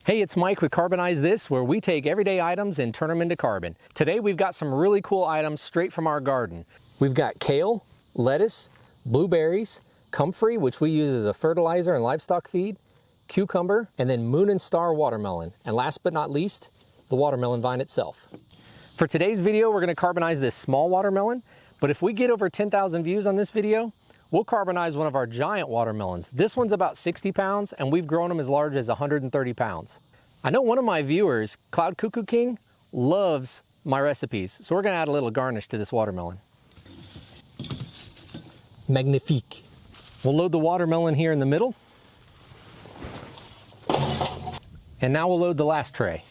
Hey, it's Mike with Carbonize This, where we take everyday items and turn them into carbon. Today we've got some really cool items straight from our garden. We've got kale, lettuce, blueberries, comfrey, which we use as a fertilizer and livestock feed, cucumber, and then moon and star watermelon. And last but not least, the watermelon vine itself. For today's video, we're going to carbonize this small watermelon, but if we get over 10,000 views on this video, we'll carbonize one of our giant watermelons. This one's about 60 pounds, and we've grown them as large as 130 pounds. I know one of my viewers, Cloud Cuckoo King, loves my recipes, so we're gonna add a little garnish to this watermelon. Magnifique. We'll load the watermelon here in the middle. And now we'll load the last tray.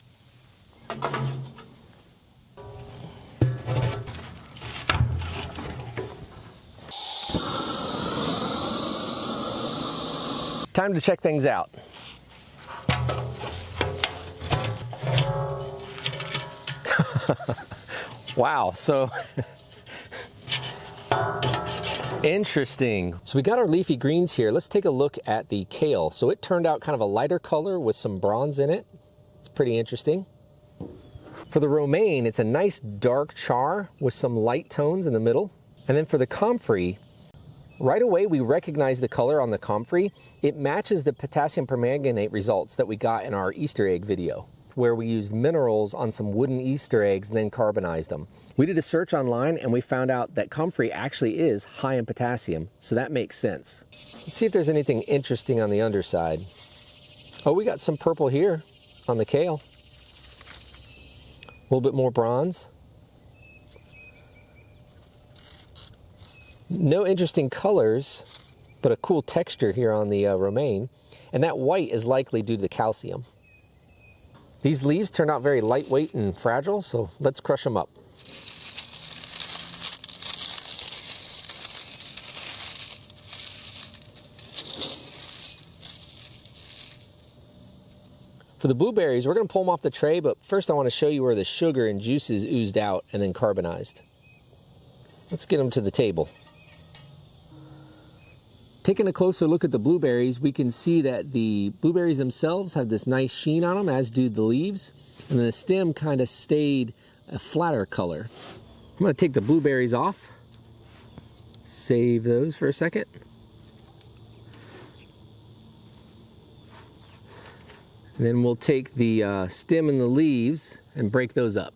Time to check things out. Wow, so interesting. So we got our leafy greens here. Let's take a look at the kale. So it turned out kind of a lighter color with some bronze in it. It's pretty interesting. For the romaine, it's a nice dark char with some light tones in the middle. And then for the comfrey, right away we recognize the color on the comfrey. It matches the potassium permanganate results that we got in our Easter egg video, where we used minerals on some wooden Easter eggs and then carbonized them. We did a search online and we found out that comfrey actually is high in potassium, so that makes sense. Let's see if there's anything interesting on the underside. Oh, we got some purple here on the kale. A little bit more bronze. No interesting colors, but a cool texture here on the romaine. And that white is likely due to the calcium. These leaves turn out very lightweight and fragile, so let's crush them up. For the blueberries, we're going to pull them off the tray, but first I want to show you where the sugar and juices oozed out and then carbonized. Let's get them to the table. Taking a closer look at the blueberries, we can see that the blueberries themselves have this nice sheen on them, as do the leaves, and then the stem kind of stayed a flatter color. I'm going to take the blueberries off, save those for a second. And then we'll take the stem and the leaves and break those up.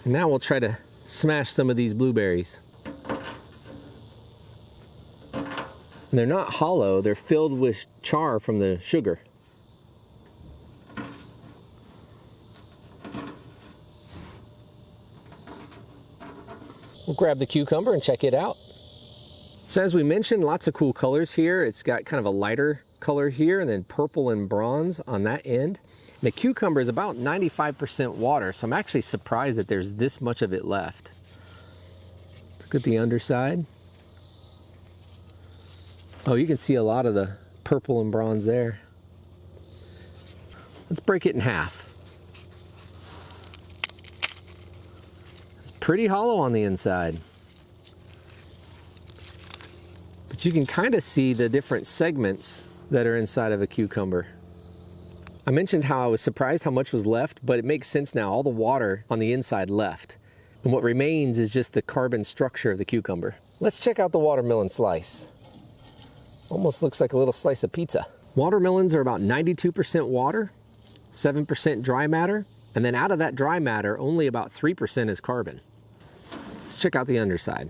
And now we'll try to smash some of these blueberries. And they're not hollow, they're filled with char from the sugar. We'll grab the cucumber and check it out. So as we mentioned, lots of cool colors here. It's got kind of a lighter color here and then purple and bronze on that end. And the cucumber is about 95% water, so I'm actually surprised that there's this much of it left. Let's look at the underside. Oh, you can see a lot of the purple and bronze there. Let's break it in half. It's pretty hollow on the inside. But you can kind of see the different segments that are inside of a cucumber. I mentioned how I was surprised how much was left, but it makes sense now. All the water on the inside left. And what remains is just the carbon structure of the cucumber. Let's check out the watermelon slice. Almost looks like a little slice of pizza. Watermelons are about 92% water, 7% dry matter, and then out of that dry matter, only about 3% is carbon. Let's check out the underside.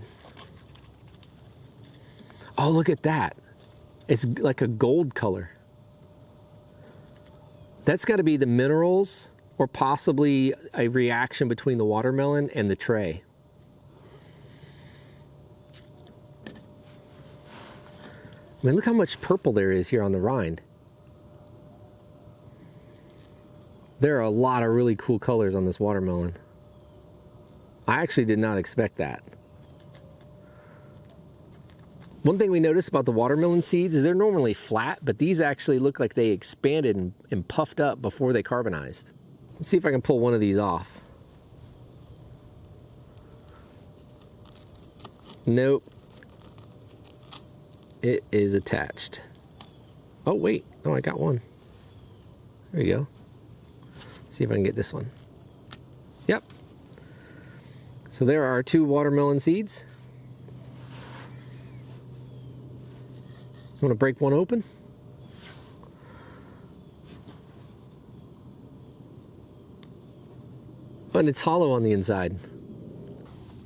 Oh, look at that. It's like a gold color. That's got to be the minerals or possibly a reaction between the watermelon and the tray. I mean, look how much purple there is here on the rind. There are a lot of really cool colors on this watermelon. I actually did not expect that. One thing we noticed about the watermelon seeds is they're normally flat, but these actually look like they expanded and puffed up before they carbonized. Let's see if I can pull one of these off. Nope. it is attached. Oh wait, oh, I got one. There you go. See if I can get this one. Yep. So there are 2 watermelon seeds. I'm gonna break one open. And it's hollow on the inside.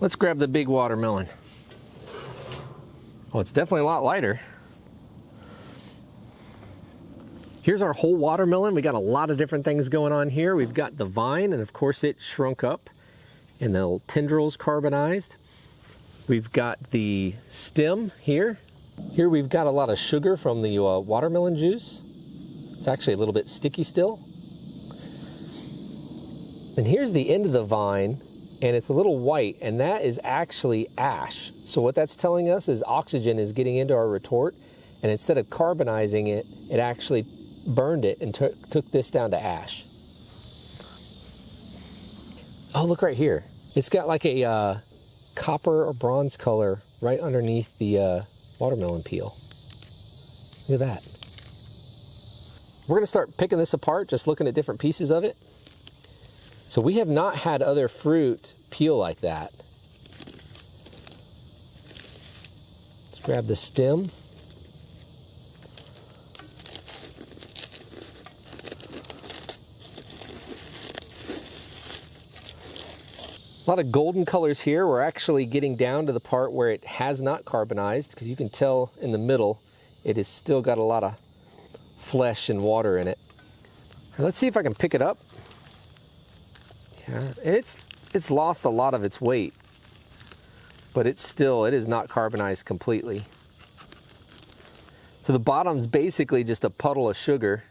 Let's grab the big watermelon. Oh, it's definitely a lot lighter. Here's our whole watermelon. We got a lot of different things going on here. We've got the vine, and of course it shrunk up, and the little tendrils carbonized. We've got the stem here. Here we've got a lot of sugar from the watermelon juice. It's actually a little bit sticky still. And here's the end of the vine, and it's a little white, and that is actually ash. So what that's telling us is oxygen is getting into our retort, and instead of carbonizing it, it actually burned it and took this down to ash. Oh, look right here. It's got like a copper or bronze color right underneath the watermelon peel. Look at that. We're gonna start picking this apart, just looking at different pieces of it. So we have not had other fruit peel like that. Let's grab the stem. A lot of golden colors here. We're actually getting down to the part where it has not carbonized, because you can tell in the middle it has still got a lot of flesh and water in it. Let's see if I can pick it up. Yeah, it's lost a lot of its weight, but it is not carbonized completely. So the bottom's basically just a puddle of sugar.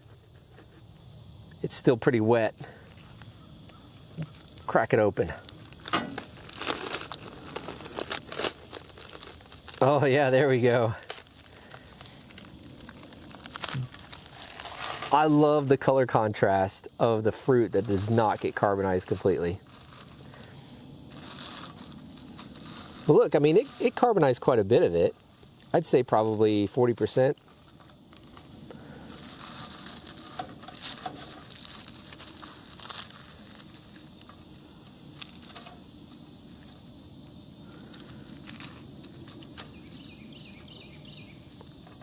It's still pretty wet. Crack it open. Oh yeah, there we go. I love the color contrast of the fruit that does not get carbonized completely. But look, I mean, it carbonized quite a bit of it. I'd say probably 40%.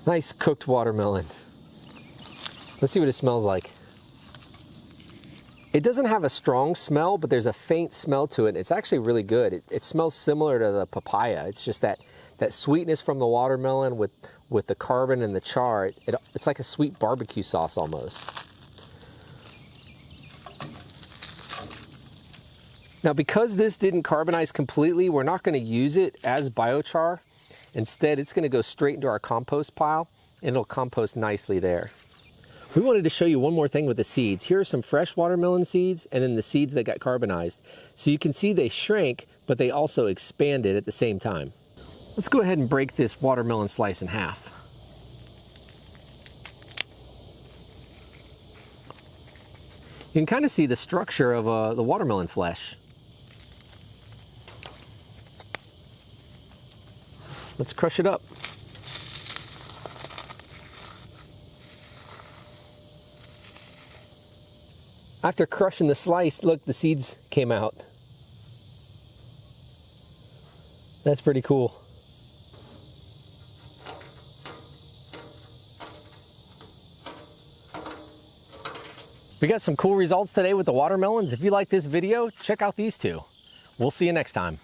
Nice cooked watermelon. Let's see what it smells like. It doesn't have a strong smell, but there's a faint smell to it. It's actually really good. It smells similar to the papaya. It's just that sweetness from the watermelon with the carbon and the char. It's like a sweet barbecue sauce almost. Now, because this didn't carbonize completely, we're not going to use it as biochar. Instead, it's going to go straight into our compost pile, and it'll compost nicely there. We wanted to show you one more thing with the seeds. Here are some fresh watermelon seeds, and then the seeds that got carbonized. So you can see they shrank, but they also expanded at the same time. Let's go ahead and break this watermelon slice in half. You can kind of see the structure of the watermelon flesh. Let's crush it up. After crushing the slice, look, the seeds came out. That's pretty cool. We got some cool results today with the watermelons. If you like this video, check out these two. We'll see you next time.